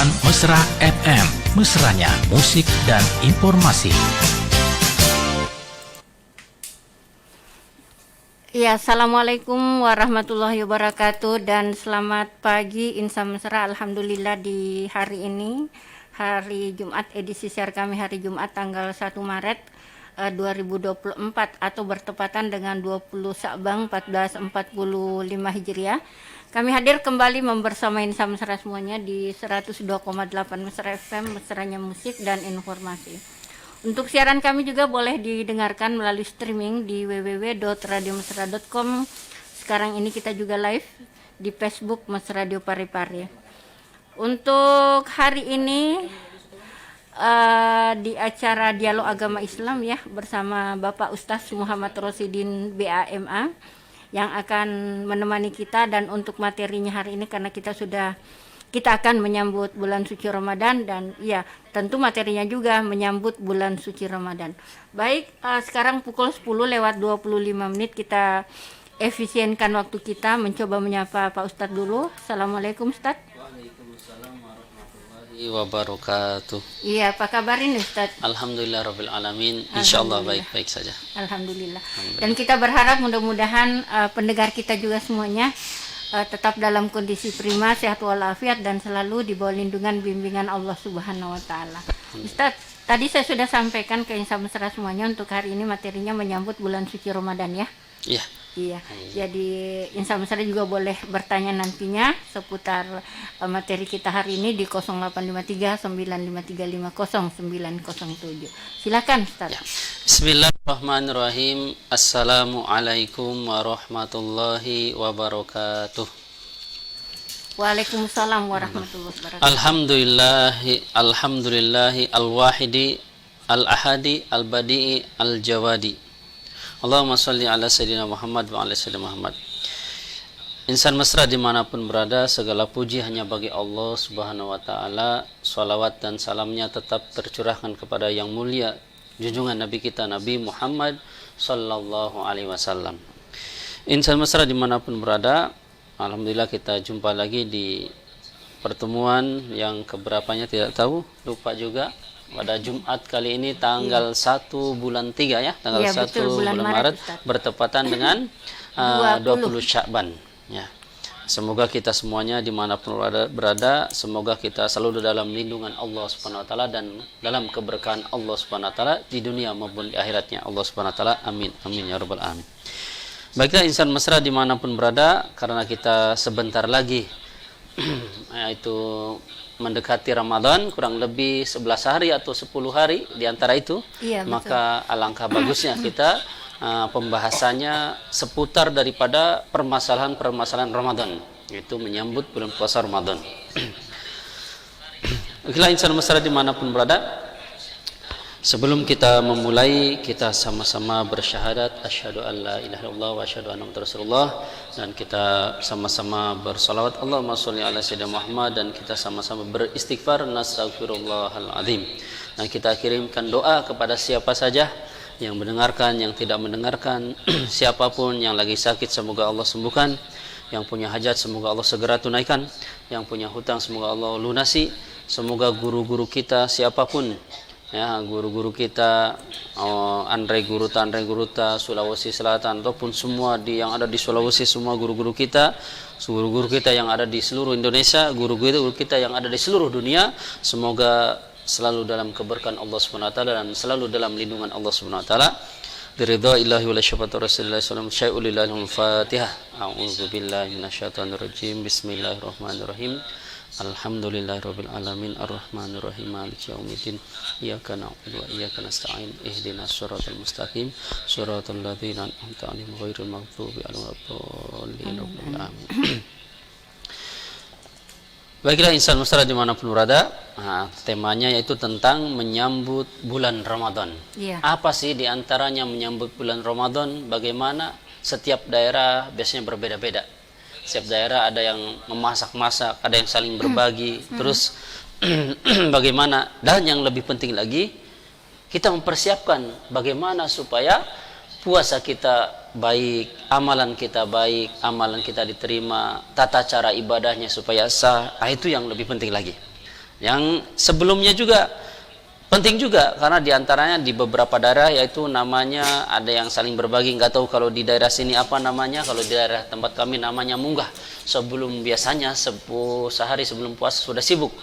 pertemuan Mesra FM, mesranya musik dan informasi. Ya, Assalamualaikum warahmatullahi wabarakatuh dan selamat pagi Insan Mesra. Alhamdulillah di hari ini, hari Jumat, edisi siar kami hari Jumat tanggal 1 Maret 2024 atau bertepatan dengan 20 Sya'ban 1445 Hijriah. Kami hadir kembali membersama Insan Mesra semuanya di 102,8 Mesra FM, mesranya musik dan informasi. Untuk siaran kami juga boleh didengarkan melalui streaming di www.radiomesra.com. Sekarang ini kita juga live di Facebook Mas Radio Parepare. Untuk hari ini di acara Dialog Agama Islam ya bersama Bapak Ustaz Muhammad Rosidin BAMA yang akan menemani kita, dan untuk materinya hari ini karena kita akan menyambut bulan suci Ramadan dan ya tentu materinya juga menyambut bulan suci Ramadan. Baik, sekarang pukul 10:25 kita efisienkan waktu kita mencoba menyapa Pak Ustadz dulu. Assalamualaikum Ustadz. Waalaikumsalam warahmatullahi wabarakatuh. Iya, apa kabar ini Ustadz? Alhamdulillah rabbil alamin. Insyaallah baik-baik saja. Alhamdulillah. Dan kita berharap mudah-mudahan pendengar kita juga semuanya tetap dalam kondisi prima, sehat walafiat dan selalu di bawah lindungan bimbingan Allah Subhanahu wa taala. Ustaz, tadi saya sudah sampaikan ke Insan Mesra semuanya untuk hari ini materinya menyambut bulan suci Ramadan ya. Iya. Iya. Jadi Insan Mesra juga boleh bertanya nantinya seputar materi kita hari ini di 0853 9535 0907. Silakan Ustaz. Ya. Bismillahirrahmanirrahim. Assalamualaikum warahmatullahi wabarakatuh. Waalaikumsalam warahmatullahi wabarakatuh. Alhamdulillahi al-wahidi al-ahadi al-badi'i al-jawadi. Allahumma salli ala sayyidina Muhammad wa ala sayyidina Muhammad. Insan Mesra dimanapun berada, segala puji hanya bagi Allah Subhanahu wa ta'ala. Salawat dan salamnya tetap tercurahkan kepada yang mulia junjungan Nabi kita Nabi Muhammad sallallahu alaihi wasallam. Insan Mesra dimanapun berada, alhamdulillah kita jumpa lagi di pertemuan yang keberapanya tidak tahu, lupa juga. Pada Jumat kali ini tanggal 1 bulan 3 ya, tanggal 1 bulan Maret bertepatan dengan 20 Sya'ban ya. Semoga kita semuanya dimanapun berada, semoga kita selalu dalam lindungan Allah Subhanahu wa taala dan dalam keberkahan Allah Subhanahu wa taala di dunia maupun di akhiratnya Allah Subhanahu wa taala. Amin. Amin ya rabbal alamin. Baiklah Insan Mesra dimanapun berada, karena kita sebentar lagi yaitu mendekati Ramadan, kurang lebih 11 hari atau 10 hari di antara itu. Iya, maka alangkah bagusnya kita pembahasannya seputar daripada permasalahan-permasalahan Ramadan, yaitu menyambut bulan puasa Ramadan. Baiklah Insan Mesra dimanapun berada, sebelum kita memulai, kita sama-sama bersyahadat asyhadu an la ilaha illallah wa asyhadu anna muhammadar rasulullah, dan kita sama-sama bersalawat Allahumma sholli ala sayyidina Muhammad, dan kita sama-sama beristighfar nastaghfirullahal azim. Dan kita kirimkan doa kepada siapa saja yang mendengarkan, yang tidak mendengarkan, siapapun yang lagi sakit semoga Allah sembuhkan, yang punya hajat semoga Allah segera tunaikan, yang punya hutang semoga Allah lunasi, semoga guru-guru kita siapapun ya, guru-guru kita Andre Guruta Sulawesi Selatan ataupun semua yang ada di Sulawesi, semua guru-guru kita yang ada di seluruh Indonesia, guru-guru kita yang ada di seluruh dunia, semoga selalu dalam keberkahan Allah Subhanahu wa taala dan selalu dalam lindungan Allah Subhanahu wa taala. Biridha illahi wa syafaqati Rasulillah sallallahu alaihi wasallam. Fatihah. A'udzu billahi minasyaitonir rajim. Bismillahirrahmanirrahim. Alhamdulillahirabbil alamin arrahmanir rahim maliki yaumiddin iyyaka na'budu wa iyyaka nasta'in ihdinas siratal mustaqim siratal ladzina an'amta 'alaihim ghairil maghdubi 'alaihim waladdallin. Amin. Baiklah Insan Mesra dimanapun berada, temanya yaitu tentang menyambut bulan Ramadan. Apa sih diantaranya menyambut bulan Ramadan? Bagaimana? Setiap daerah biasanya berbeda-beda. Setiap daerah ada yang memasak-masak, ada yang saling berbagi. Terus bagaimana? Dan yang lebih penting lagi, kita mempersiapkan bagaimana supaya puasa kita baik, amalan kita diterima, tata cara ibadahnya supaya sah. Itu yang lebih penting lagi. Yang sebelumnya juga penting juga, karena diantaranya di beberapa daerah yaitu namanya ada yang saling berbagi. Nggak tahu kalau di daerah sini apa namanya, kalau di daerah tempat kami namanya munggah. Sebelum biasanya sehari sebelum puasa sudah sibuk.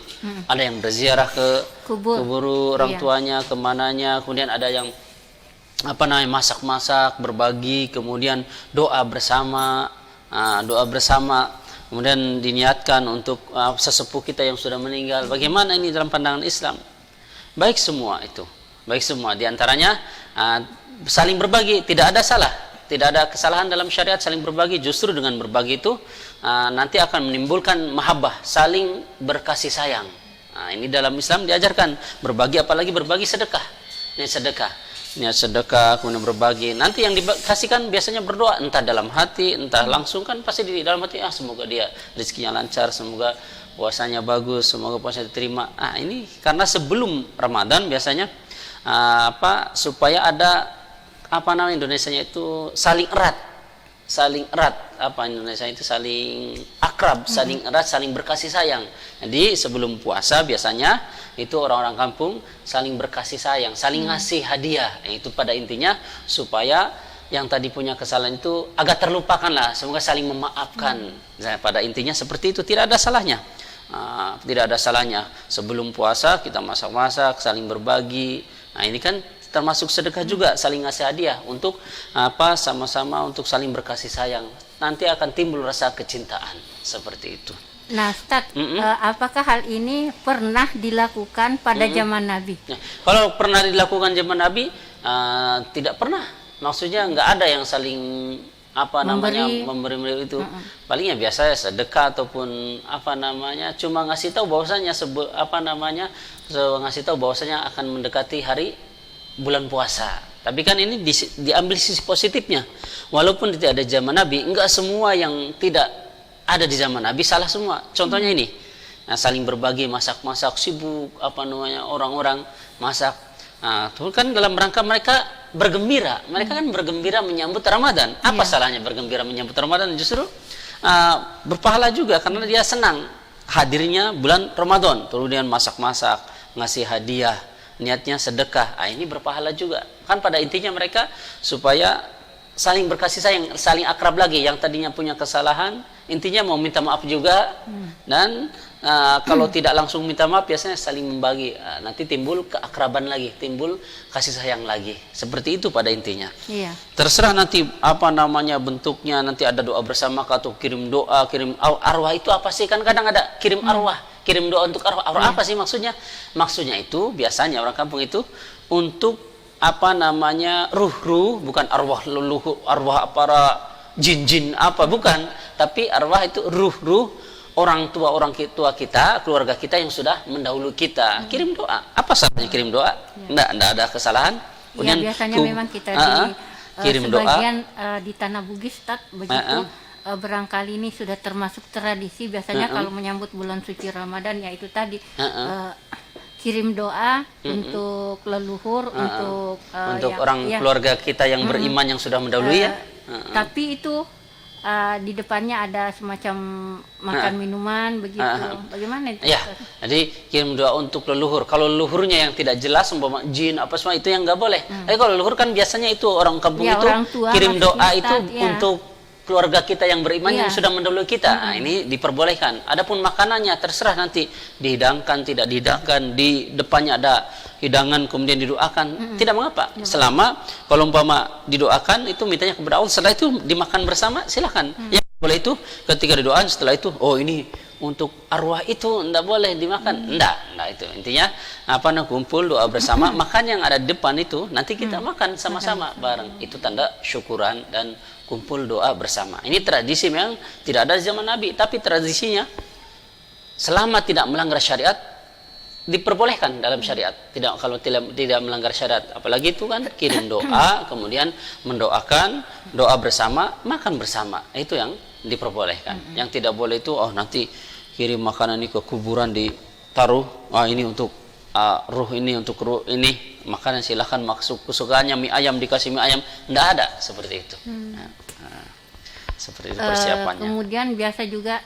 Ada yang berziarah ke kubur orang tuanya, kemananya, kemudian ada yang apa namanya masak-masak, berbagi, kemudian doa bersama, kemudian diniatkan untuk sesepuh kita yang sudah meninggal. Bagaimana ini dalam pandangan Islam? Baik semua itu, baik semua. Di antaranya saling berbagi, tidak ada salah, tidak ada kesalahan dalam syariat saling berbagi. Justru dengan berbagi itu nanti akan menimbulkan mahabbah, saling berkasih sayang. Ini dalam Islam diajarkan berbagi, apalagi berbagi sedekah. Ini sedekah, niat sedekah, kemudian berbagi. Nanti yang dikasihkan biasanya berdoa, entah dalam hati, entah langsung, kan pasti di dalam hati, semoga dia rezekinya lancar, semoga puasanya bagus, semoga puasanya diterima. Ini karena sebelum Ramadan biasanya supaya ada apa namanya Indonesianya itu saling erat, Indonesia itu saling akrab, saling erat, saling berkasih sayang. Jadi sebelum puasa biasanya itu orang-orang kampung saling berkasih sayang, saling ngasih hadiah. Itu pada intinya supaya yang tadi punya kesalahan itu agak terlupakan lah, semoga saling memaafkan. Nah, pada intinya seperti itu, tidak ada salahnya. Tidak ada salahnya sebelum puasa kita masak-masak, saling berbagi. Ini kan termasuk sedekah juga, saling ngasih hadiah untuk sama-sama untuk saling berkasih sayang. Nanti akan timbul rasa kecintaan seperti itu. Nah, Ustaz, apakah hal ini pernah dilakukan pada zaman Nabi? Nah, kalau pernah dilakukan zaman Nabi, tidak pernah. Maksudnya nggak ada yang saling memberi itu. Palingnya biasa sedekah ataupun cuma ngasih tahu bahwasanya ngasih tahu bahwasanya akan mendekati hari bulan puasa. Tapi kan ini diambil sisi positifnya. Walaupun tidak ada zaman Nabi, enggak semua yang tidak ada di zaman Nabi salah semua. Contohnya ini, saling berbagi, masak-masak, sibuk orang-orang masak. Itu kan dalam rangka mereka bergembira. Mereka kan bergembira menyambut Ramadan. Apa salahnya bergembira menyambut Ramadan? Justru berpahala juga karena dia senang hadirnya bulan Ramadan. Kemudian masak-masak, ngasih hadiah, niatnya sedekah. Ini berpahala juga. Kan pada intinya mereka supaya saling berkasih sayang, saling akrab lagi. Yang tadinya punya kesalahan, intinya mau minta maaf juga. Dan kalau tidak langsung minta maaf, biasanya saling membagi. Nanti timbul keakraban lagi, timbul kasih sayang lagi. Seperti itu pada intinya. Iya. Terserah nanti bentuknya, nanti ada doa bersama atau kirim doa, kirim arwah. Itu apa sih? Kan kadang ada kirim arwah, kirim doa untuk arwah. Arwah apa sih maksudnya? Maksudnya itu biasanya orang kampung itu untuk ruh-ruh, bukan arwah leluhur, arwah para jin-jin bukan, tapi arwah itu ruh-ruh orang tua kita, keluarga kita yang sudah mendahului kita. Kirim doa. Apa salahnya kirim doa? Enggak ada kesalahan. Kemudian biasanya memang kita kirim sebagian di Tanah Bugis, begitu barangkali ini sudah termasuk tradisi biasanya kalau menyambut bulan suci Ramadan, yaitu tadi kirim doa untuk leluhur, untuk keluarga kita yang beriman yang sudah mendahului tapi itu di depannya ada semacam makan minuman begitu. Bagaimana itu? Ya, jadi kirim doa untuk leluhur. Kalau leluhurnya yang tidak jelas, umpama jin semua itu yang nggak boleh. Tapi kalau leluhur kan biasanya itu orang kampung itu orang tua, kirim doa itu untuk keluarga kita yang beriman yang sudah mendahului kita. Ini diperbolehkan. Adapun makanannya terserah nanti dihidangkan, tidak dihidangkan, di depannya ada hidangan kemudian didoakan, tidak mengapa. Selama kalau umpama didoakan itu mintanya kepada Allah, setelah itu dimakan bersama silahkan. Yang boleh itu ketika didoakan, setelah itu ini untuk arwah itu tidak boleh dimakan. Enggak itu. Intinya kumpul doa bersama, makan yang ada di depan itu nanti kita makan sama-sama bareng. Itu tanda syukuran dan kumpul doa bersama. Ini tradisi memang tidak ada di zaman Nabi, tapi tradisinya selama tidak melanggar syariat diperbolehkan dalam syariat. Kalau tidak melanggar syariat, apalagi itu kan kirim doa, kemudian mendoakan, doa bersama, makan bersama. Itu yang diperbolehkan. Yang tidak boleh itu nanti kirim makanan ini ke kuburan ditaruh, ini untuk ruh ini, untuk ruh ini, makanan silahkan masuk kesukaannya, mie ayam dikasih mie ayam, tidak ada seperti itu. Seperti itu persiapannya. Kemudian biasa juga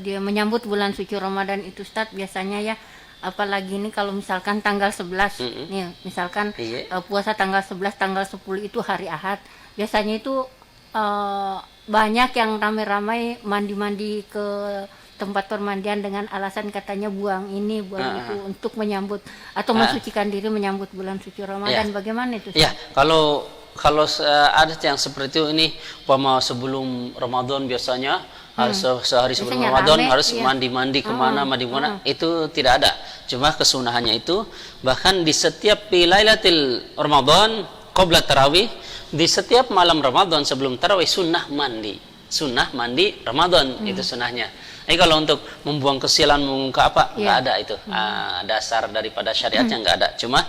dia menyambut bulan suci Ramadan itu, Ustaz, biasanya apalagi ini kalau misalkan tanggal 11 nih, misalkan Iya. puasa tanggal 11, tanggal 10 itu hari Ahad. Biasanya itu banyak yang ramai-ramai mandi-mandi ke tempat permandian dengan alasan katanya buang ini, buang itu untuk menyambut atau mensucikan diri menyambut bulan suci Ramadan. Bagaimana itu? Ya, kalau ada yang seperti itu, ini umpama sebelum Ramadan biasanya harus sehari sebelum Biasanya Ramadan rame, harus iya. mandi kemana, mandi kemana, itu tidak ada. Cuma kesunahannya itu bahkan di setiap Lailatul Ramadan qabla tarawih, di setiap malam Ramadan sebelum tarawih sunnah mandi Ramadan, itu sunnahnya. Jadi kalau untuk membuang kesialan, membuang apa, nggak ada itu. Dasar daripada syariatnya nggak ada. Cuma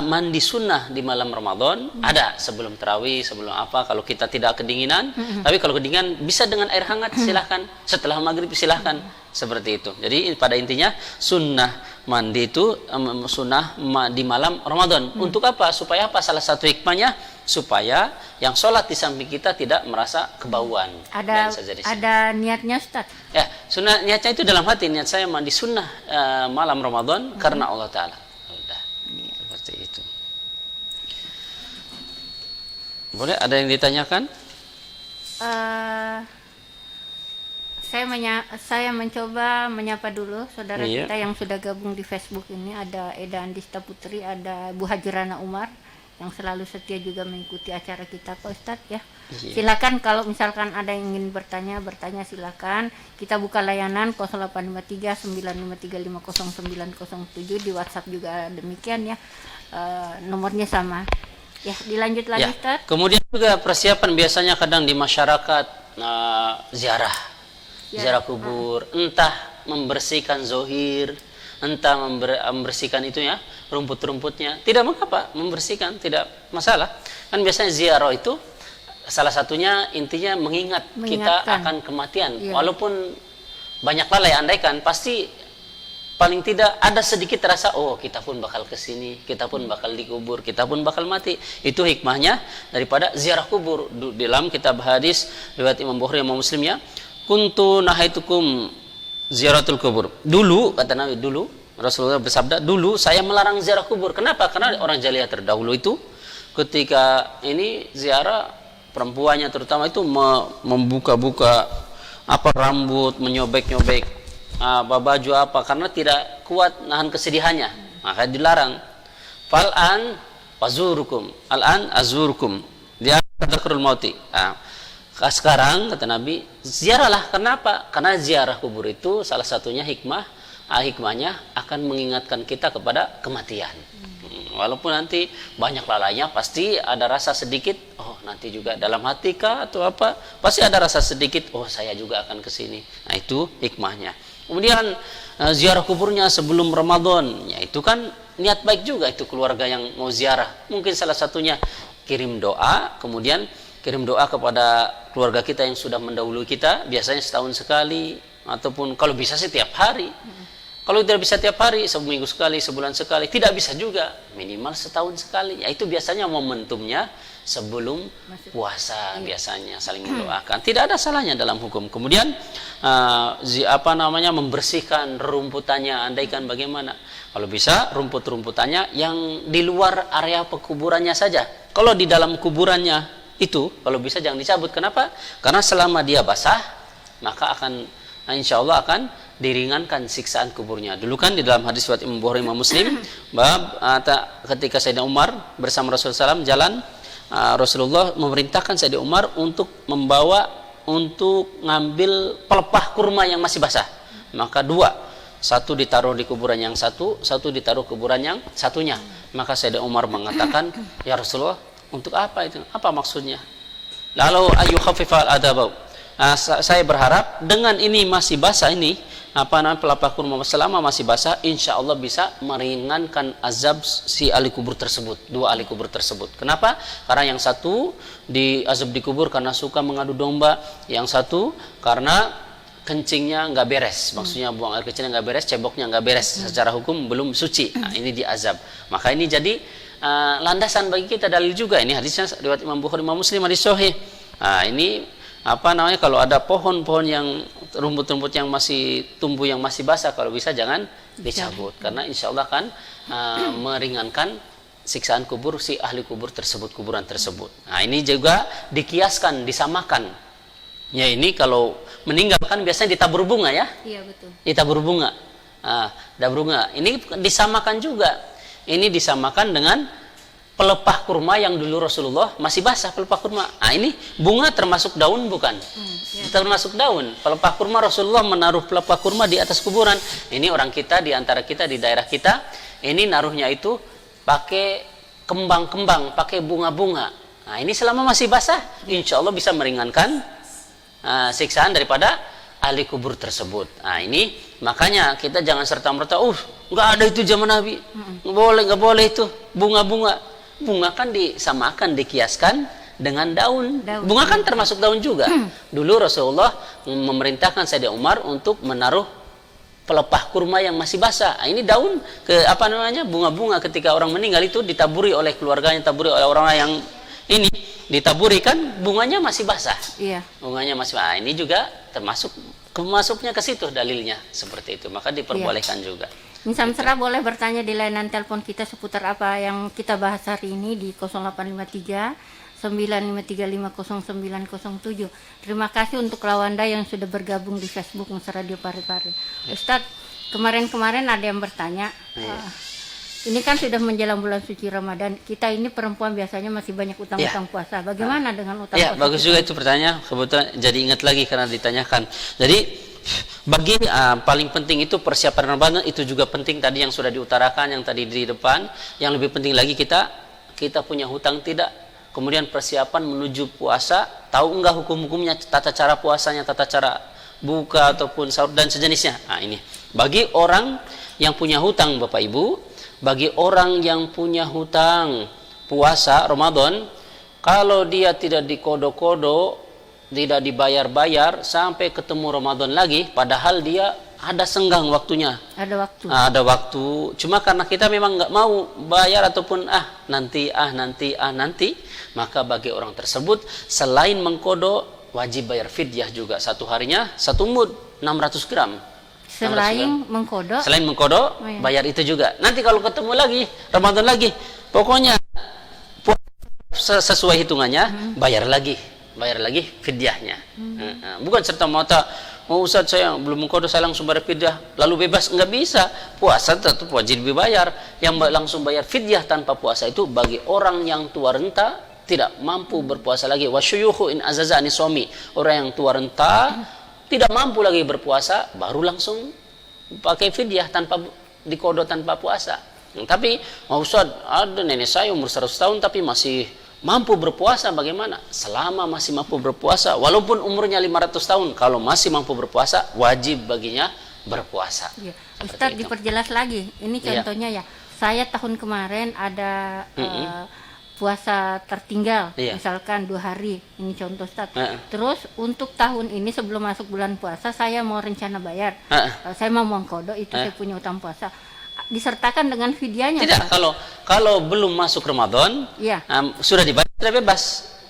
mandi sunnah di malam Ramadan ada sebelum tarawih, sebelum apa. Kalau kita tidak kedinginan, tapi kalau kedinginan bisa dengan air hangat silahkan. Setelah maghrib silahkan. Seperti itu. Jadi pada intinya sunnah mandi itu di malam Ramadan. Untuk apa? Supaya apa? Salah satu hikmahnya supaya yang sholat di samping kita tidak merasa kebauan. Ada niatnya, Ustaz? Ya, sunnah niatnya itu dalam hati, niat saya mandi sunnah malam Ramadan karena Allah Ta'ala. Udah, seperti itu. Boleh ada yang ditanyakan? Saya mencoba menyapa dulu saudara Iya. kita yang sudah gabung di Facebook ini. Ada Eda Andista Putri, ada Bu Hajirana Umar yang selalu setia juga mengikuti acara kita, Pak Ustadz ya. Iya. Silakan kalau misalkan ada yang ingin bertanya silakan. Kita buka layanan 0853 953 50907, di WhatsApp juga demikian ya. Nomornya sama. Ya, dilanjut lagi, Ustadz. Kemudian juga persiapan biasanya kadang di masyarakat ziarah kubur, entah membersihkan zohir, entah membersihkan itu ya, rumput-rumputnya. Tidak mengapa, membersihkan tidak masalah. Kan biasanya ziarah itu salah satunya intinya mengingatkan kita akan kematian. Walaupun banyak lalai andaikan, pasti paling tidak ada sedikit rasa, oh kita pun bakal kesini, kita pun bakal dikubur, kita pun bakal mati. Itu hikmahnya daripada ziarah kubur. Dalam kitab hadis riwayat Imam Bukhari, Imam Muslim ya, kuntu nahaitukum ziaratul kubur. Dulu, kata Nabi, dulu Rasulullah bersabda, dulu saya melarang ziarah kubur. Kenapa? Karena orang jahiliyah terdahulu itu ketika ini ziarah, perempuannya terutama itu membuka-buka apa rambut, menyobek-nyobek apa baju apa, karena tidak kuat nahan kesedihannya, maka dilarang. Fal'an wazurukum, al'an azurukum, dia tadzakarul mauti. Sekarang kata Nabi, ziarahlah. Kenapa? Karena ziarah kubur itu salah satunya hikmahnya akan mengingatkan kita kepada kematian. Walaupun nanti banyak lalainya, pasti ada rasa sedikit, oh nanti juga dalam hati kah atau apa, pasti ada rasa sedikit, oh saya juga akan kesini. Nah itu hikmahnya. Kemudian ziarah kuburnya sebelum Ramadan, ya itu kan niat baik juga itu keluarga yang mau ziarah. Mungkin salah satunya kirim doa, kemudian kirim doa kepada keluarga kita yang sudah mendahului kita, biasanya setahun sekali, ataupun kalau bisa setiap hari. Kalau tidak bisa tiap hari, seminggu sekali, sebulan sekali, tidak bisa juga, minimal setahun sekali. Ya itu biasanya momentumnya sebelum puasa, biasanya saling mendoakan. Tidak ada salahnya dalam hukum. Kemudian membersihkan rumputannya, andaikan bagaimana. Kalau bisa rumput-rumputannya yang di luar area pekuburannya saja. Kalau di dalam kuburannya itu kalau bisa jangan dicabut. Kenapa? Karena selama dia basah, maka insya Allah akan diringankan siksaan kuburnya. Dulu kan di dalam hadis riwayat Imam Bukhari, Imam Muslim, ketika Sayyidina Umar bersama Rasulullah SAW jalan, Rasulullah memerintahkan Sayyidina Umar untuk ngambil pelepah kurma yang masih basah. Maka satu ditaruh di kuburan yang satu ditaruh kuburan yang satunya. Maka Sayyidina Umar mengatakan, ya Rasulullah, untuk apa itu? Apa maksudnya? Lalu ayu khafifal adabau. Saya berharap dengan ini masih basah ini, pelepah kurma selama masih basah, insya Allah bisa meringankan azab si ahli kubur tersebut, dua ahli kubur tersebut. Kenapa? Karena yang satu azab dikubur karena suka mengadu domba, yang satu karena kencingnya nggak beres, maksudnya buang air kecilnya nggak beres, ceboknya nggak beres, secara hukum belum suci. Nah, ini diazab. Maka ini jadi landasan bagi kita, dalil juga. Ini hadisnya riwayat Imam Bukhari, Imam Muslim, hadis sahih. Nah, ini kalau ada pohon-pohon yang rumput-rumput yang masih tumbuh yang masih basah, kalau bisa jangan dicabut. Karena insya Allah kan meringankan siksaan kubur si ahli kubur tersebut, kuburan tersebut. Nah ini juga dikiaskan, disamakan. Ya ini kalau meninggal kan biasanya ditabur bunga ya. Iya betul. Ditabur bunga. Tabur bunga. Ini disamakan juga. Ini disamakan dengan pelepah kurma yang dulu Rasulullah masih basah pelepah kurma. Ini bunga termasuk daun bukan? Termasuk daun. Pelepah kurma Rasulullah menaruh pelepah kurma di atas kuburan. Ini orang kita di antara kita di daerah kita, ini naruhnya itu pakai kembang-kembang, pakai bunga-bunga. Nah, ini selama masih basah, insya Allah bisa meringankan siksaan daripada ahli kubur tersebut. Nah, ini makanya kita jangan serta-merta, nggak ada itu zaman Nabi, nggak boleh itu bunga-bunga. Bunga kan disamakan, dikiaskan dengan daun. Bunga kan termasuk daun juga. Dulu Rasulullah memerintahkan Sayyidina Umar untuk menaruh pelepah kurma yang masih basah. Ini daun bunga-bunga ketika orang meninggal itu ditaburi oleh keluarganya, ditaburi oleh orang yang ini ditaburi kan bunganya masih basah. Iya. Bunganya masih basah. Ini juga masuknya ke situ dalilnya seperti itu. Maka diperbolehkan juga. Insan Mesra boleh bertanya di layanan telepon kita seputar apa yang kita bahas hari ini di 0853 953500907. Terima kasih untuk Lawanda yang sudah bergabung di Facebook Mesra Radio Parepare. Ustadz, kemarin ada yang bertanya, ini kan sudah menjelang bulan suci Ramadan, kita ini perempuan biasanya masih banyak utang-utang puasa. Bagaimana dengan utang puasa? Ya, bagus juga itu pertanyaan. Kebetulan jadi ingat lagi karena ditanyakan. Jadi bagi paling penting itu persiapan Ramadan, itu juga penting tadi yang sudah diutarakan yang tadi di depan. Yang lebih penting lagi kita punya hutang tidak, kemudian persiapan menuju puasa, tahu enggak hukum-hukumnya, tata cara puasanya, tata cara buka ataupun sahur dan sejenisnya. Nah ini bagi orang yang punya hutang Bapak Ibu, bagi orang yang punya hutang puasa Ramadan, kalau dia tidak dikodo-kodo, tidak dibayar-bayar sampai ketemu Ramadan lagi, padahal dia ada senggang waktunya. Ada waktu. Cuma karena kita memang nggak mau bayar ataupun nanti, maka bagi orang tersebut selain mengkodo wajib bayar fidyah juga. Satu harinya 1 mud 600 gram. Selain mengkodo, bayar itu juga. Nanti kalau ketemu lagi Ramadan lagi, pokoknya sesuai hitungannya, bayar lagi fidyahnya. Bukan serta-merta Ustaz saya belum mengkodo saya langsung bayar fidyah lalu bebas, nggak bisa. Puasa tetap wajib dibayar. Yang langsung bayar fidyah tanpa puasa itu bagi orang yang tua renta tidak mampu berpuasa lagi. Wasyuyukhu in azaza anisomi, orang yang tua renta tidak mampu lagi berpuasa baru langsung pakai fidyah tanpa dikodo, tanpa puasa. Tapi Ustaz ada nenek saya umur 100 tahun tapi masih mampu berpuasa, bagaimana? Selama masih mampu berpuasa, walaupun umurnya 500 tahun, kalau masih mampu berpuasa, wajib baginya berpuasa. Ya. Ustadz diperjelas lagi, ini contohnya ya, saya tahun kemarin ada puasa tertinggal, misalkan 2 hari, ini contoh Ustadz. Terus untuk tahun ini sebelum masuk bulan puasa, saya mau rencana bayar, saya mau mengkodo, itu saya punya utang puasa. Disertakan dengan fidyahnya? Tidak, kalau belum masuk Ramadan, sudah dibayar, sudah bebas.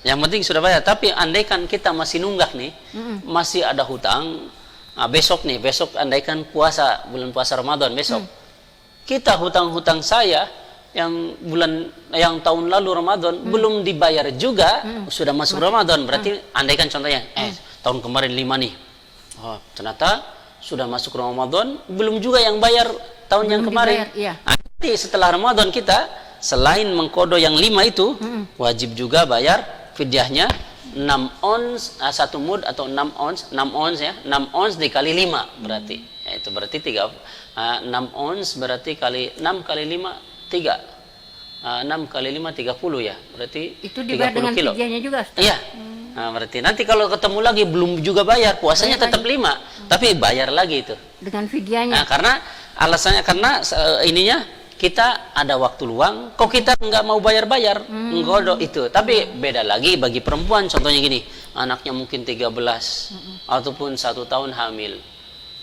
Yang penting sudah bayar. Tapi andaikan kita masih nunggak nih, masih ada hutang, besok andaikan bulan puasa Ramadan besok, kita hutang saya yang tahun lalu Ramadan belum dibayar juga, sudah masuk Ramadan, berarti andaikan contohnya, tahun kemarin 5 nih, ternyata sudah masuk Ramadan, belum juga yang bayar tahun yang kemarin. Nanti setelah Ramadan kita selain mengkodo yang 5 itu, wajib juga bayar fidyahnya 6 ons, 1 mud atau 6 ons ya, 6 ons dikali 5 berarti. Ya, itu berarti 6 ons berarti 6 kali 5 3. 6 kali 5 30 ya. Berarti itu dibayar dengan fidyahnya juga, Ustaz? Iya. Nah, berarti nanti kalau ketemu lagi belum juga bayar, puasanya tetap 5, tapi bayar lagi itu dengan fidyahnya. Nah, karena alasannya ininya kita ada waktu luang, kok kita nggak mau bayar-bayar, nggodo itu. Tapi beda lagi bagi perempuan, contohnya gini, anaknya mungkin 13 ataupun 1 tahun hamil,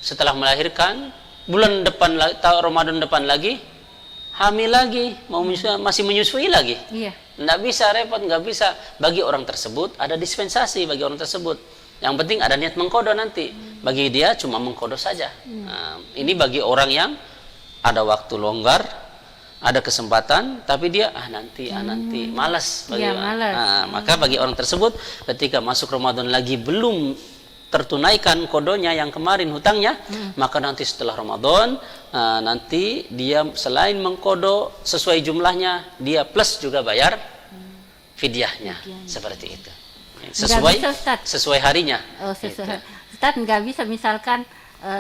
setelah melahirkan bulan depan Ramadan depan lagi hamil lagi, masih menyusui lagi. Iya. Nggak bisa, repot, nggak bisa. Bagi orang tersebut ada dispensasi bagi orang tersebut. Yang penting ada niat mengkodo nanti. Bagi dia cuma mengkodo saja. Nah, ini bagi orang yang ada waktu longgar, ada kesempatan, tapi dia nanti malas bagi Iya, malas. maka bagi orang tersebut ketika masuk Ramadan lagi belum tertunaikan kodonya yang kemarin hutangnya, maka nanti setelah Ramadan nanti dia selain mengkodo sesuai jumlahnya, dia plus juga bayar fidyahnya. Seperti itu. Sesuai harinya. Oh, Ustaz, nggak bisa misalkan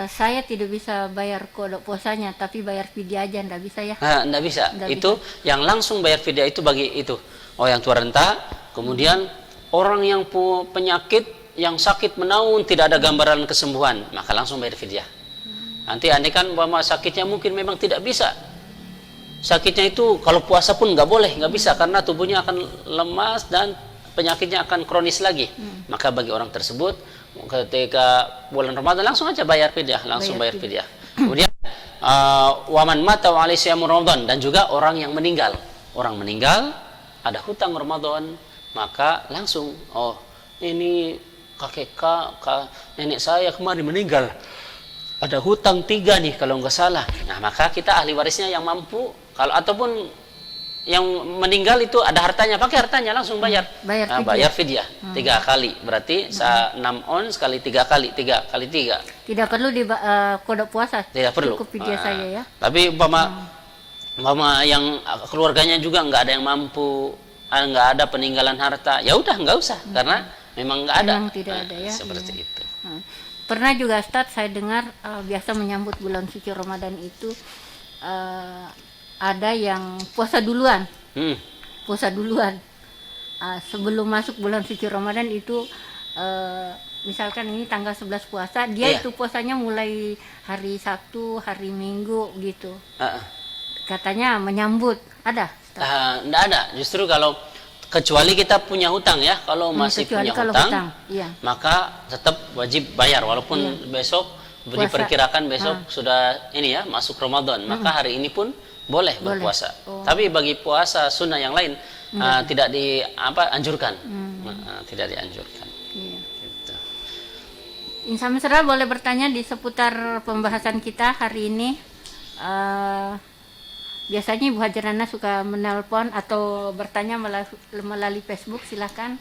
saya tidak bisa bayar kodok puasanya, tapi bayar fidyah aja, nggak bisa ya? Nggak bisa. Itu yang langsung bayar fidyah itu bagi itu yang tua renta, kemudian orang yang penyakit yang sakit menaun tidak ada gambaran kesembuhan, maka langsung bayar fidyah. Nanti andai kan sakitnya mungkin memang tidak bisa. Sakitnya itu kalau puasa pun nggak boleh, nggak bisa karena tubuhnya akan lemas dan penyakitnya akan kronis lagi. Maka bagi orang tersebut ketika bulan Ramadan langsung aja bayar fidyah, bayar fidyah. Kemudian waman mata wa alaihi siyam Ramadan, dan juga orang yang meninggal. Orang meninggal ada hutang Ramadan, maka langsung ini nenek saya kemarin meninggal. Ada hutang 3 nih kalau nggak salah. Nah, maka kita ahli warisnya yang mampu, kalau ataupun yang meninggal itu ada hartanya, pakai hartanya langsung bayar fidyah 3 kali, berarti 6 ons kali 3 kali 3 kali 3. Tidak perlu di kodok puasa, tidak perlu, cukup fidyah saja ya. tapi umpama yang keluarganya juga nggak ada yang mampu, nggak ada peninggalan harta, ya udah nggak usah, karena memang nggak ada. Memang tidak ada ya. Seperti itu. Pernah juga Ustaz saya dengar biasa menyambut bulan suci Ramadan itu ada yang puasa duluan. Puasa duluan. Sebelum masuk bulan suci Ramadan itu misalkan ini tanggal 11 puasa, dia itu puasanya mulai hari Sabtu, hari Minggu gitu. Katanya menyambut. Ada? Enggak ada. Justru kalau kecuali kita punya hutang ya, kalau masih punya hutang, maka tetap wajib bayar walaupun besok diperkirakan besok sudah ini ya masuk Ramadan, maka hari ini pun boleh berpuasa. Tapi bagi puasa sunnah yang lain tidak dianjurkan. Tidak dianjurkan. Gitu. Insan Mesra boleh bertanya di seputar pembahasan kita hari ini. Biasanya Ibu Hajarana suka menelpon atau bertanya melalui Facebook, silakan.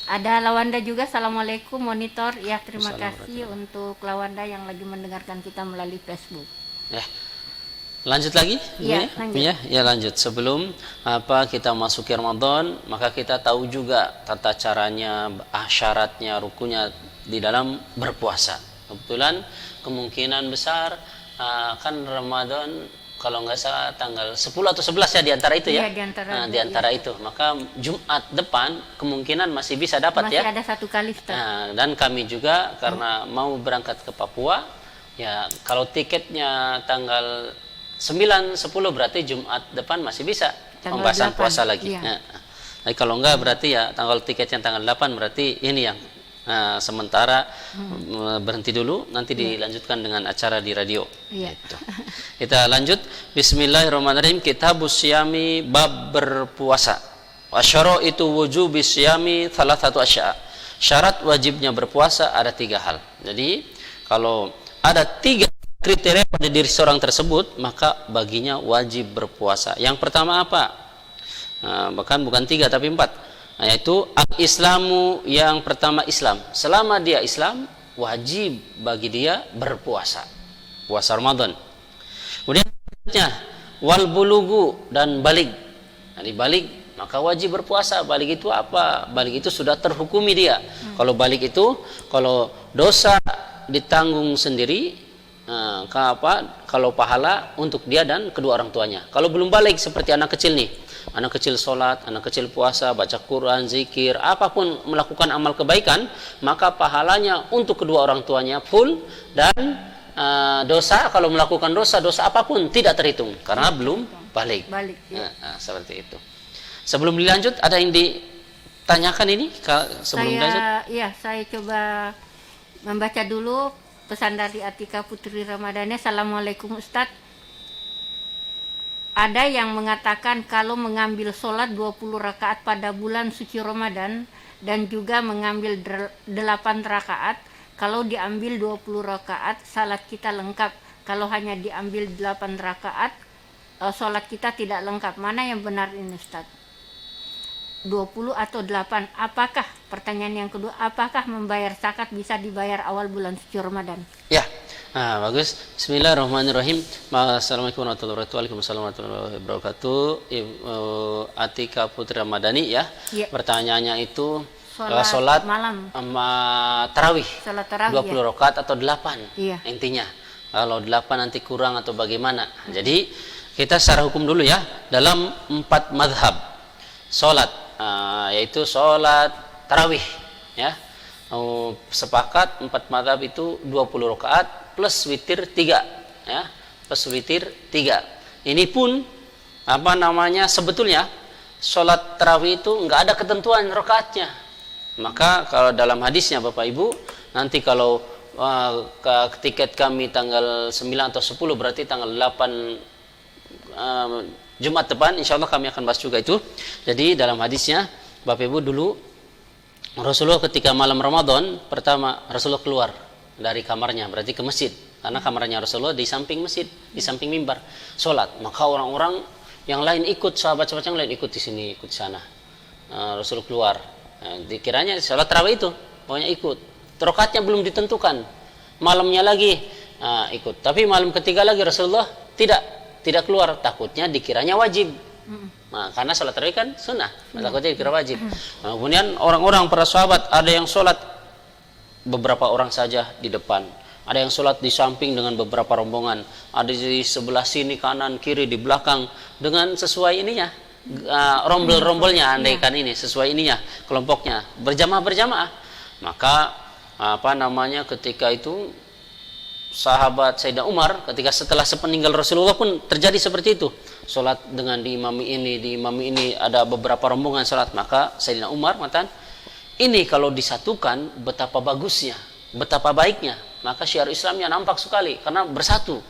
Ada Lawanda juga, Assalamualaikum monitor. Ya, terima kasih untuk Lawanda yang lagi mendengarkan kita melalui Facebook. Lanjut lagi? Ya, lanjut. Ya, lanjut. Sebelum kita masuki Ramadan, maka kita tahu juga tata caranya, syaratnya, rukunnya di dalam berpuasa. Kebetulan kemungkinan besar kan Ramadan kalau nggak salah tanggal 10 atau 11 ya, di antara itu ya. Di antara itu. Maka Jumat depan kemungkinan masih bisa dapat masih ya. Masih ada 1 kali. Dan kami juga karena mau berangkat ke Papua, ya kalau tiketnya tanggal 9, 10 berarti Jumat depan masih bisa pembahasan puasa lagi. Iya. Nah, kalau enggak berarti ya tanggal tanggal 8 berarti ini yang sementara berhenti dulu, nanti dilanjutkan dengan acara di radio. Gitu. Kita lanjut. Bismillahirrahmanirrahim. Kitabus Syiyami, bab berpuasa. Wa itu wujubi syiyami thalathatu asya'. Syarat wajibnya berpuasa ada 3 hal. Jadi kalau ada 3 kriteria pada diri seorang tersebut, maka baginya wajib berpuasa. Yang pertama apa? Bahkan bukan 3 tapi 4. Yaitu al-Islamu, yang pertama Islam. Selama dia Islam, wajib bagi dia berpuasa, puasa Ramadan. Kemudian wal bulugu, dan balig. Nah, balig maka wajib berpuasa. Balig itu apa? Balig itu sudah terhukumi dia. Kalau balig itu kalau dosa ditanggung sendiri, kalau pahala untuk dia dan kedua orang tuanya. Kalau belum balig seperti anak kecil nih. Anak kecil sholat, anak kecil puasa, baca Quran, zikir, apapun melakukan amal kebaikan, maka pahalanya untuk kedua orang tuanya full, dan dosa, kalau melakukan dosa apapun tidak terhitung karena belum balik. Seperti itu. Sebelum dilanjut, ada yang ditanyakan ini sebelum dilanjut? Iya, saya coba membaca dulu pesan dari Atika Putri Ramadhani. Assalamualaikum Ustadz. Ada yang mengatakan kalau mengambil sholat 20 rakaat pada bulan suci Ramadan dan juga mengambil 8 rakaat, kalau diambil 20 rakaat salat kita lengkap. Kalau hanya diambil 8 rakaat, sholat kita tidak lengkap. Mana yang benar ini Ustaz? 20 atau 8? Apakah, pertanyaan yang kedua, apakah membayar zakat bisa dibayar awal bulan suci Ramadan? Ya, bagus. Bismillahirrahmanirrahim. Assalamualaikum warahmatullahi wabarakatuh. Waalaikumsalam warahmatullahi wabarakatuh. Atika Putri Ramadhani ya. Pertanyaannya itu sholat malam, tarawih. Sholat tarawih 20 rakaat atau 8 Iya. intinya. Kalau 8 nanti kurang atau bagaimana. Jadi kita secara hukum dulu ya. Dalam 4 madhab sholat, yaitu sholat tarawih ya. Sepakat 4 madhab itu 20 rakaat plus witir 3 ya. Plus witir 3. Ini pun sebetulnya sholat tarawih itu nggak ada ketentuan rakaatnya. Maka kalau dalam hadisnya Bapak Ibu, nanti kalau tiket kami tanggal 9 atau 10 berarti tanggal 8 Jumat depan insya Allah kami akan bahas juga itu. Jadi dalam hadisnya Bapak Ibu dulu Rasulullah ketika malam Ramadan pertama Rasulullah keluar dari kamarnya, berarti ke masjid, karena kamarnya Rasulullah di samping masjid, di samping mimbar, sholat. Maka orang-orang yang lain ikut, sahabat-sahabat yang lain ikut di sini, ikut di sana. Rasulullah keluar. Dikiranya sholat tarawih itu, pokoknya ikut. Rakaatnya belum ditentukan. Malamnya lagi ikut. Tapi malam ketiga lagi Rasulullah tidak keluar, takutnya dikiranya wajib. Karena sholat tarawih kan sunnah, takutnya dikira wajib. Kemudian orang-orang para sahabat ada yang sholat beberapa orang saja di depan, ada yang sholat di samping dengan beberapa rombongan, ada di sebelah sini kanan kiri di belakang dengan sesuai ininya. Rombel-rombelnya andaikan ini sesuai ininya kelompoknya berjamaah. Maka ketika itu sahabat Sayyidina Umar ketika setelah sepeninggal Rasulullah pun terjadi seperti itu, sholat dengan diimami ini ada beberapa rombongan sholat. Maka Sayyidina Umar mengatakan, ini kalau disatukan betapa bagusnya, betapa baiknya, maka syiar Islamnya nampak sekali karena bersatu.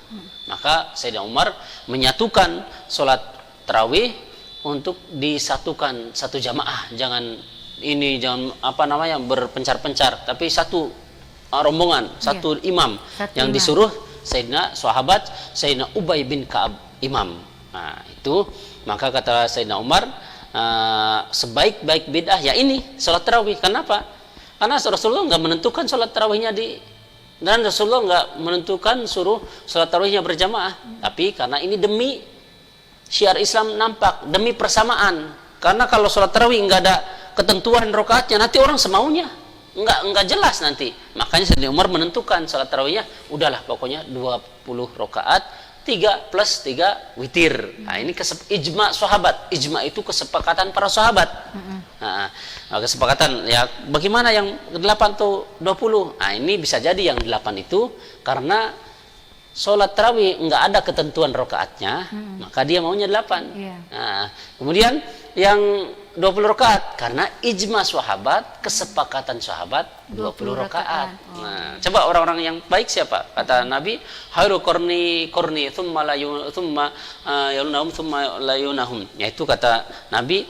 Maka Sayyidina Umar menyatukan sholat tarawih untuk disatukan satu jamaah, jangan berpencar-pencar, tapi satu rombongan, satu imam yang disuruh Sayyidina sahabat Sayyidina Ubay bin Ka'ab imam. Nah, itu maka kata Sayyidina Umar, sebaik-baik bid'ah ya ini salat tarawih. Kenapa? Karena Rasulullah nggak menentukan salat tarawihnya dan Rasulullah nggak menentukan suruh salat tarawihnya berjamaah, tapi karena ini demi syiar Islam nampak, demi persamaan. Karena kalau sholat tarawih nggak ada ketentuan rakaatnya, nanti orang semaunya, nggak jelas nanti. Makanya Sayyidina Umar menentukan sholat tarawihnya, udahlah pokoknya 20 rakaat, 3 plus 3 witir. Nah, ini ijma sahabat. Ijma itu kesepakatan para sahabat. Nah, kesepakatan ya bagaimana yang 8 atau 20? Nah, ini bisa jadi yang 8 itu karena sholat tarawih nggak ada ketentuan rakaatnya, maka dia maunya 8. Nah, kemudian yang 20 rakaat karena ijma sahabat, kesepakatan sahabat 20 rakaat. Nah, coba orang-orang yang baik siapa? Kata Nabi, khairu qarni thumma yalunahum thumma layunahum. Yaitu kata Nabi,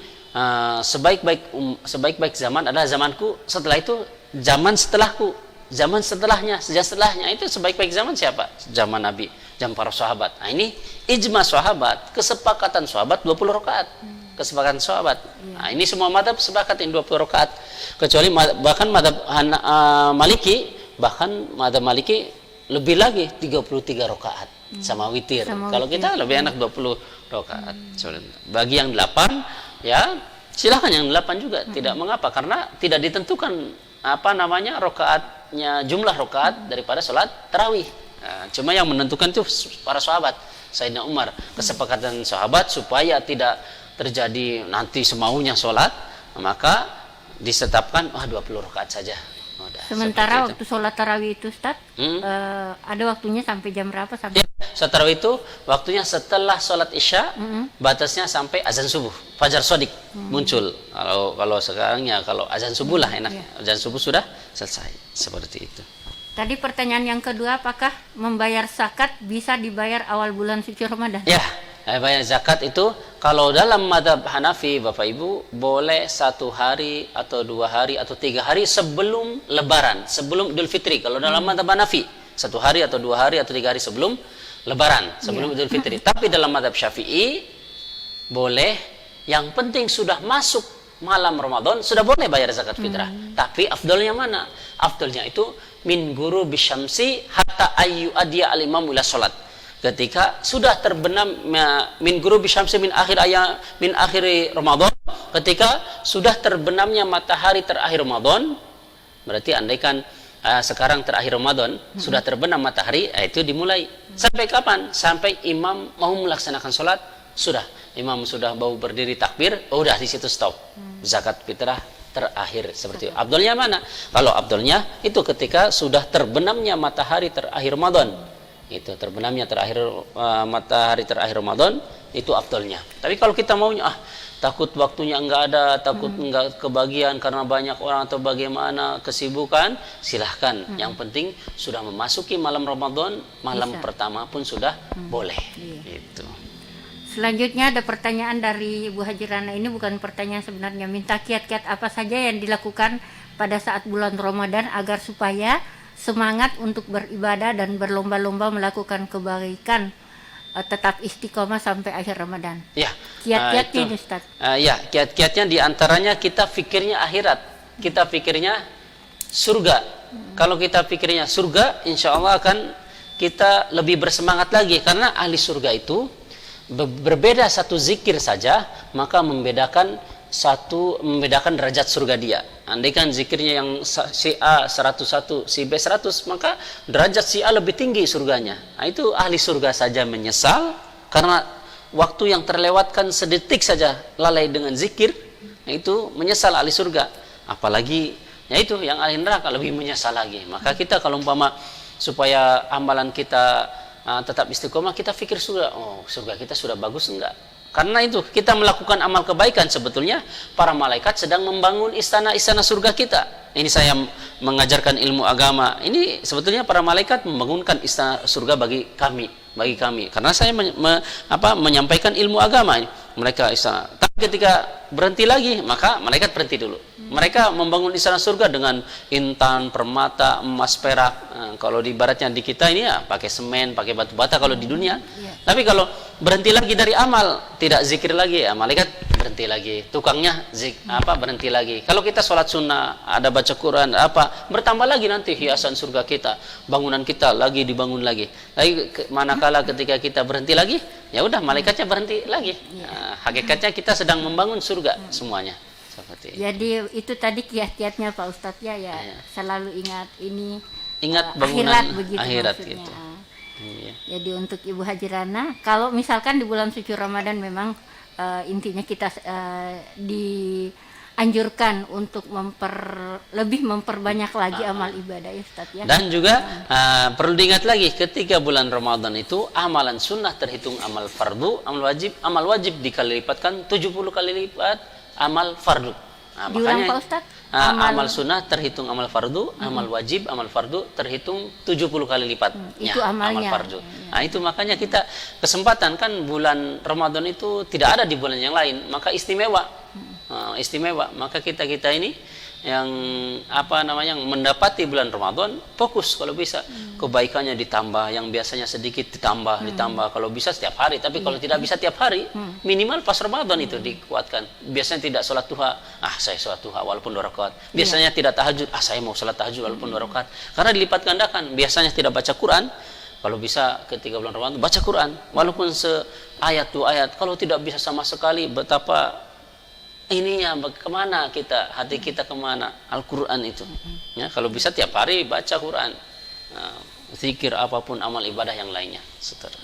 sebaik-baik zaman adalah zamanku, setelah itu zaman setelahku. Zaman setelahnya itu sebaik-baik zaman siapa? Zaman Nabi, zaman para sahabat. Nah, ini ijma sahabat, kesepakatan sahabat 20 rakaat. Kesepakatan sahabat. Nah, ini semua madhab sepakatin 20 rakaat. Kecuali bahkan madhab Maliki, lebih lagi 33 rakaat sama witir. Kalau kita lebih enak 20 rakaat. Bagi yang 8 ya silahkan yang 8 juga, tidak mengapa karena tidak ditentukan rakaatnya, jumlah rakaat daripada sholat tarawih. Nah, cuma yang menentukan itu para sahabat. Sayyidina Umar, kesepakatan sahabat supaya tidak terjadi nanti semaunya sholat, maka ditetapkan 20 rakaat saja. Sementara waktu sholat tarawih itu Ustaz, ada waktunya sampai jam berapa? Sampai sholat tarawih itu waktunya setelah sholat isya, batasnya sampai azan subuh, fajar sodik muncul. Kalau sekarang ya kalau azan subuh lah enak. Azan subuh sudah selesai, seperti itu. Tadi pertanyaan yang kedua, apakah membayar zakat bisa dibayar awal bulan suci Ramadan? Ya, bayar zakat itu kalau dalam mazhab Hanafi Bapak Ibu boleh 1 hari atau 2 hari atau 3 hari sebelum Lebaran, sebelum Idul Fitri. Kalau dalam mazhab Hanafi 1 hari atau 2 hari atau 3 hari sebelum Lebaran, sebelum Idul Fitri. Tapi dalam mazhab Syafi'i boleh, yang penting sudah masuk malam Ramadan sudah boleh bayar zakat fitrah. Tapi afdalnya mana? Afdalnya itu min guru bisyamsi hatta ayu adia al-imam ila salat. Ketika sudah terbenam min guru bisyamsi min akhiri Ramadan, ketika sudah terbenamnya matahari terakhir Ramadan, berarti andaikan sekarang terakhir Ramadan sudah terbenam matahari, itu dimulai. Sampai kapan? Sampai imam mau melaksanakan sholat, sudah imam sudah bau berdiri takbir, udah di situ stop. Zakat fitrah terakhir seperti itu. Abdulnya mana? Kalau abdulnya itu ketika sudah terbenamnya matahari terakhir Ramadan. Itu terbenamnya matahari terakhir Ramadan, itu abdulnya. Tapi kalau kita maunya takut waktunya enggak ada, takut enggak kebagian karena banyak orang atau bagaimana kesibukan, silahkan. Yang penting sudah memasuki malam Ramadan, malam pertama pun sudah boleh. Gitu. Selanjutnya ada pertanyaan dari Ibu Haji Rana. Ini bukan pertanyaan sebenarnya, minta kiat-kiat apa saja yang dilakukan pada saat bulan Ramadan agar supaya semangat untuk beribadah dan berlomba-lomba melakukan kebaikan, tetap istiqomah sampai akhir Ramadan. Ya. Kiat-kiatnya ini Ustaz. Ya, kiat-kiatnya diantaranya kita pikirnya akhirat, kita pikirnya surga. Kalau kita pikirnya surga, insya Allah akan kita lebih bersemangat lagi, karena ahli surga itu berbeda satu zikir saja, maka membedakan derajat surga dia. Andaikan zikirnya yang si A 101, si B 100, maka derajat si A lebih tinggi surganya. Nah, itu ahli surga saja menyesal karena waktu yang terlewatkan sedetik saja lalai dengan zikir. Nah, itu menyesal ahli surga. Apalagi ya itu yang ahli neraka lebih menyesal lagi. Maka kita kalau umpama supaya amalan kita tetap istiqomah, kita pikir surga kita sudah bagus enggak? Karena itu kita melakukan amal kebaikan, sebetulnya para malaikat sedang membangun istana-istana surga kita. Ini saya mengajarkan ilmu agama. Ini sebetulnya para malaikat membangunkan istana surga bagi kami. Karena saya menyampaikan ilmu agama ini. Mereka istana. Tapi ketika berhenti lagi, maka malaikat berhenti dulu. Mereka membangun istana surga dengan intan, permata, emas, perak. Kalau di baratnya di kita ini ya pakai semen, pakai batu bata kalau di dunia. Tapi kalau berhenti lagi dari amal, tidak zikir lagi, ya malaikat berhenti lagi. Tukangnya berhenti lagi. Kalau kita sholat sunnah, ada baca Quran, bertambah lagi nanti hiasan surga kita, bangunan kita lagi dibangun lagi. Tapi manakala ketika kita berhenti lagi, ya udah malaikatnya berhenti lagi. Hakikatnya kita sedang membangun surga semuanya. Jadi itu tadi kiat-kiatnya Pak Ustadz ya. Selalu ingat ini, ingat bangunan akhirat begitu akhirat maksudnya. gitu. Jadi untuk Ibu Haji Rana, kalau misalkan di bulan suci Ramadan memang intinya kita dianjurkan untuk lebih memperbanyak lagi amal ibadah ya Ustadz ya. Dan juga perlu diingat lagi, ketika bulan Ramadan itu amalan sunnah terhitung amal fardu, amal wajib dikali lipatkan 70 kali lipat amal fardu. Diulang Pak Ustadz? Amal sunnah terhitung amal fardu, amal wajib, amal fardu terhitung 70 kali lipat. Itu amalnya. Amal fardu. Nah, itu makanya kita kesempatan kan bulan Ramadan itu tidak ada di bulan yang lain, maka istimewa. Istimewa. Maka kita ini yang mendapati bulan Ramadan, fokus kalau bisa kebaikannya ditambah, yang biasanya sedikit ditambah kalau bisa setiap hari. Tapi kalau tidak bisa tiap hari, minimal pas Ramadan itu dikuatkan. Biasanya tidak sholat duha, saya sholat duha walaupun 2 rakaat. Biasanya tidak tahajud, saya mau sholat tahajud walaupun 2 rakaat. Karena dilipat gandakan. Biasanya tidak baca Quran, kalau bisa ketika bulan Ramadan baca Quran walaupun seayat 2 ayat. Kalau tidak bisa sama sekali, betapa kemana hati kita kemana? Al-Quran itu. Ya, kalau bisa tiap hari baca Quran, zikir apapun amal ibadah yang lainnya.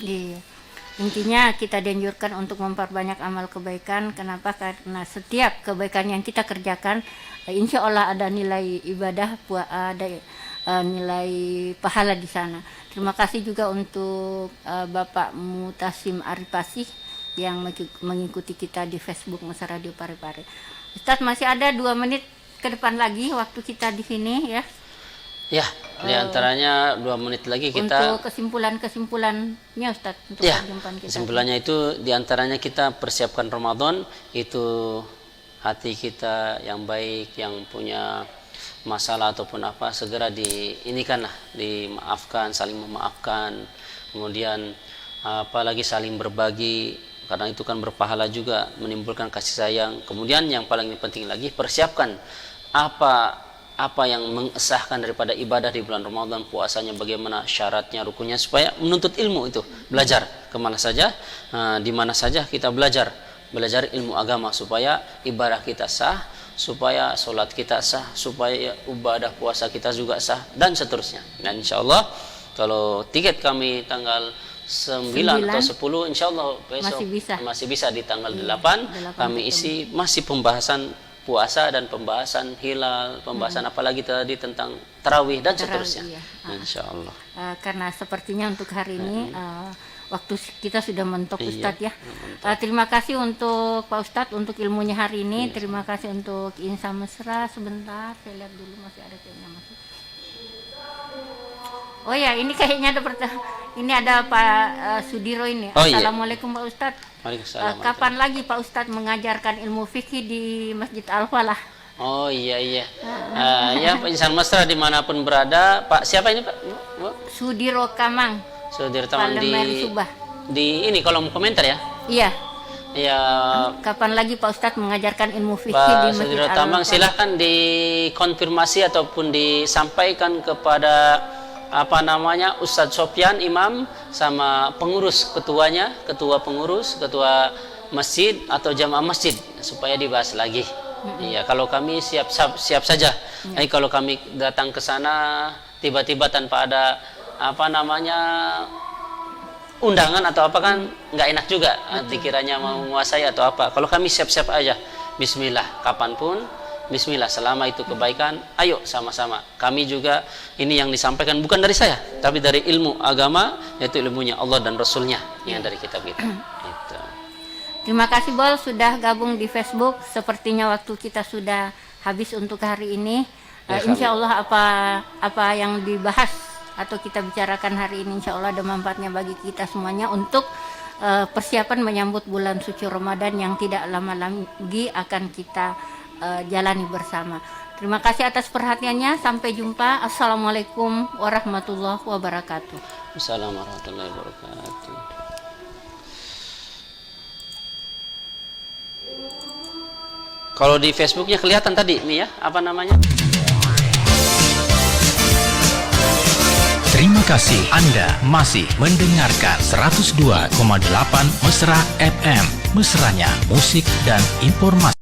Iya. Intinya kita dianjurkan untuk memperbanyak amal kebaikan. Kenapa? Karena setiap kebaikan yang kita kerjakan, insya Allah ada nilai ibadah, ada nilai pahala di sana. Terima kasih juga untuk Bapak Mutasim Arifasih yang mengikuti kita di Facebook Masa Radio Parepare. Ustadz, masih ada 2 menit ke depan lagi waktu kita di sini ya. Ya, diantaranya 2 menit lagi kita. Untuk kesimpulannya Ustadz, untuk perjumpaan kita. Kesimpulannya itu diantaranya kita persiapkan Ramadan, itu hati kita yang baik, yang punya masalah ataupun apa segera diinikanlah, dimaafkan, saling memaafkan, kemudian apalagi saling berbagi, karena itu kan berpahala juga, menimbulkan kasih sayang. Kemudian yang paling penting lagi, persiapkan apa yang mengesahkan daripada ibadah di bulan Ramadan, puasanya bagaimana, syaratnya, rukunnya, supaya menuntut ilmu itu, belajar kemana saja, di mana saja kita belajar ilmu agama, supaya ibadah kita sah, supaya sholat kita sah, supaya ibadah puasa kita juga sah, dan seterusnya. Dan insya Allah kalau tiket kami tanggal 9 atau 10, insya Allah besok masih bisa di tanggal 8 kami isi masih pembahasan puasa dan pembahasan hilal, pembahasan apalagi tadi tentang tarawih dan seterusnya. Insya Allah. Karena sepertinya untuk hari ini waktu kita sudah mentok, Ustadz ya. Terima kasih untuk Pak Ustadz untuk ilmunya hari ini. Terima kasih untuk Insan Mesra. Sebentar, saya lihat dulu masih ada kayaknya masuk. Oh ya, ini kayaknya ada ini ada Pak Sudiro ini. Assalamualaikum Pak Ustadz. Waalaikumsalam. Kapan lagi Pak Ustadz mengajarkan ilmu fikih di Masjid Al-Falah? Oh iya. Ya Pak Insan Mesra dimanapun berada. Pak siapa ini Pak? Sudiro Kamang. Sudiro Kamang Subah. Di ini kolom komentar ya? Iya. Ya. Kapan lagi Pak Ustadz mengajarkan ilmu fikih Pak di Masjid Sudiro Kamang, silahkan dikonfirmasi ataupun disampaikan kepada Ustadz Sofyan Imam sama pengurus, ketua pengurus, ketua masjid atau jamaah masjid, supaya dibahas lagi. Iya, kalau kami siap saja. Kalau kami datang ke sana tiba-tiba tanpa ada undangan atau apa, kan nggak enak juga, dikiranya mau menguasai atau apa. Kalau kami siap-siap aja, bismillah, kapanpun bismillah, selama itu kebaikan, ayo sama-sama. Kami juga, ini yang disampaikan bukan dari saya, tapi dari ilmu agama, yaitu ilmunya Allah dan Rasulnya, yang dari kitab kita. Gitu. Terima kasih Bol sudah gabung di Facebook. Sepertinya waktu kita sudah habis untuk hari ini. Insya Allah apa yang dibahas atau kita bicarakan hari ini, insya Allah ada manfaatnya bagi kita semuanya untuk persiapan menyambut bulan suci Ramadan yang tidak lama lagi akan kita jalani bersama. Terima kasih atas perhatiannya. Sampai jumpa. Assalamualaikum warahmatullahi wabarakatuh. Assalamualaikum warahmatullahi wabarakatuh. Kalau di Facebooknya kelihatan tadi nih ya, apa namanya? Terima kasih Anda masih mendengarkan 102,8 Mesra FM. Mesranya musik dan informasi.